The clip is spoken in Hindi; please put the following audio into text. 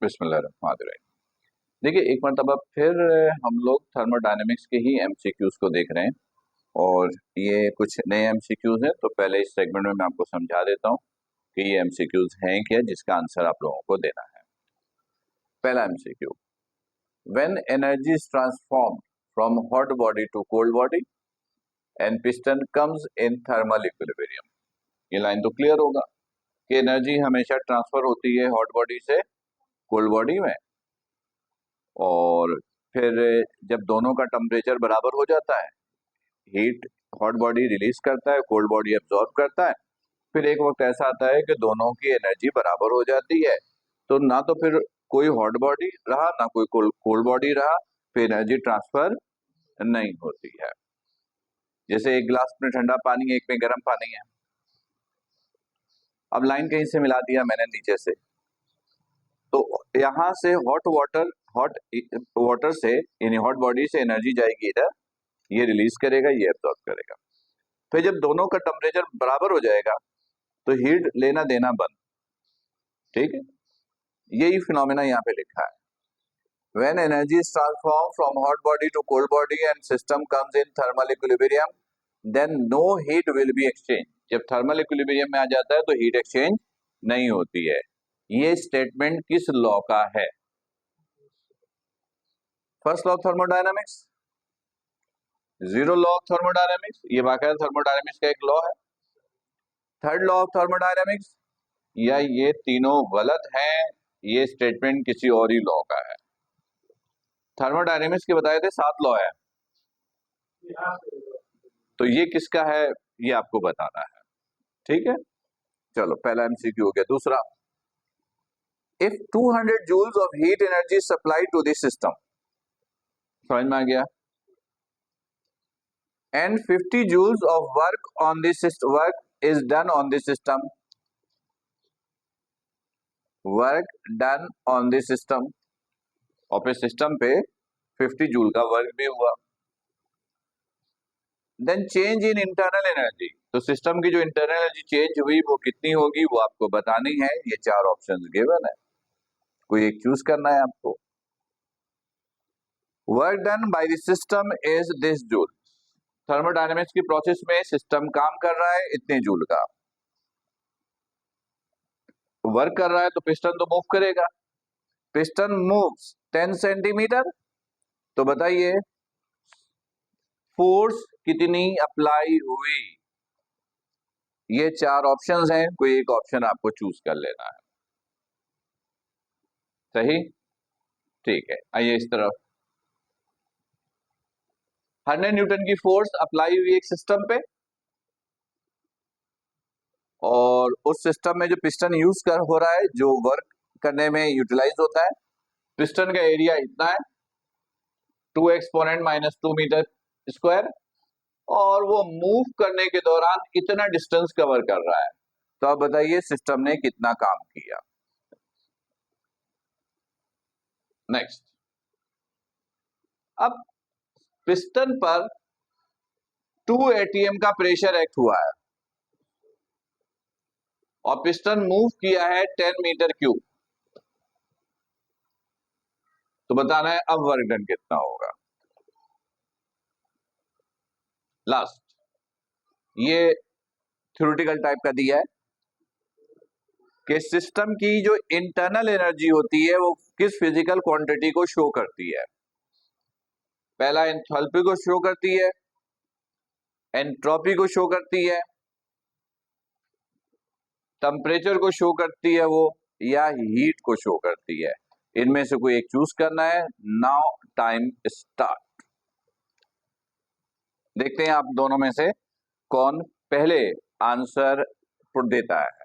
बिस्मिल्लाहिर्रहमानिर्रहीम। देखिए, एक मरतबा फिर हम लोग थर्मोडायनेमिक्स के ही एमसीक्यूज को देख रहे हैं और ये कुछ नए एमसीक्यूज हैं। तो पहले इस सेगमेंट में मैं आपको समझा देता हूँ कि ये एमसीक्यूज हैं क्या, जिसका आंसर आप लोगों को देना है। पहला MCQ, when energy is transformed from hot body to cold body and piston comes in thermal equilibrium. ये लाइन तो क्लियर होगा कि एनर्जी हमेशा ट्रांसफर होती है हॉट बॉडी से कोल्ड बॉडी में, और फिर जब दोनों का टेम्परेचर बराबर हो जाता है, हीट हॉट बॉडी रिलीज करता है, कोल्ड बॉडी एब्जॉर्ब करता है, फिर एक वक्त ऐसा आता है कि दोनों की एनर्जी बराबर हो जाती है, तो ना तो फिर कोई हॉट बॉडी रहा ना कोई कोल्ड बॉडी रहा, फिर एनर्जी ट्रांसफर नहीं होती है। जैसे एक गिलास में ठंडा पानी है, एक में गर्म पानी है। अब लाइन कहीं से मिला दिया मैंने नीचे से, तो यहां से हॉट वाटर से यानी हॉट बॉडी से एनर्जी जाएगी इधर, ये रिलीज करेगा, ये एब्जॉर्ब करेगा। फिर जब दोनों का टेम्परेचर बराबर हो जाएगा तो हीट लेना देना बंद। ठीक है, यही फिनोमेना यहाँ पे लिखा है। When energy is transformed from hot body to cold body and system comes in thermal equilibrium, then no heat will be exchanged. जब थर्मल इक्विलिब्रियम में आ जाता है तो हीट एक्सचेंज नहीं होती है। ये स्टेटमेंट किस लॉ का है? First law of thermodynamics, zero law of thermodynamics, ये बाकायदा थर्मोडायनामिक्स का एक लॉ है। थर्ड लॉ ऑफ थर्मोडायनामिक्स, या ये तीनों गलत हैं, ये स्टेटमेंट किसी और ही लॉ का है। थर्मोडायनामिक्स के बताए थे 7 लॉ है, तो ये किसका है ये आपको बताना है। ठीक है, चलो पहला एमसीक्यू हो गया। दूसरा, if 200 joules of heat energy supply to this system, समझ में आ गया, and 50 joules of work on this work is done on this system, work done on this system, और फिर सिस्टम पे 50 जूल का वर्क भी हुआ। Then change in internal energy, तो सिस्टम की जो इंटरनल एनर्जी चेंज हुई वो कितनी होगी वो आपको बतानी है। ये 4 ऑप्शंस गिवन है, कोई एक चूज करना है आपको। Work done by the system is this joule, thermodynamics की प्रोसेस में सिस्टम काम कर रहा है इतने जूल का, वर्क कर रहा है तो पिस्टन तो मूव करेगा, पिस्टन मूव्स 10 सेंटीमीटर, तो बताइए फोर्स कितनी अप्लाई हुई। ये 4 ऑप्शंस हैं, कोई एक ऑप्शन आपको चूज कर लेना है। सही, ठीक है। आइए इस तरफ, 100 न्यूटन की फोर्स अप्लाई हुई एक सिस्टम पे, और उस सिस्टम में जो पिस्टन यूज हो रहा है, जो वर्क करने में यूटिलाइज होता है, पिस्टन का एरिया इतना है 2 एक्सपोनेंट -2 मीटर स्क्वायर, और वो मूव करने के दौरान इतना डिस्टेंस कवर कर रहा है। तो आप बताइए सिस्टम ने कितना काम किया। नेक्स्ट, अब पिस्टन पर 2 atm का प्रेशर एक्ट हुआ है और पिस्टन मूव किया है 10 मीटर क्यूब, तो बताना है अब वर्क डन कितना होगा। लास्ट, ये थ्योरेटिकल टाइप का दिया है कि सिस्टम की जो इंटरनल एनर्जी होती है वो किस फिजिकल क्वांटिटी को शो करती है। पहला एंथैल्पी को शो करती है, एंट्रोपी को शो करती है, टेम्परेचर को शो करती है वो, या हीट को शो करती है। इनमें से कोई एक चूज करना है। Now time start. देखते हैं आप दोनों में से कौन पहले आंसर देता है।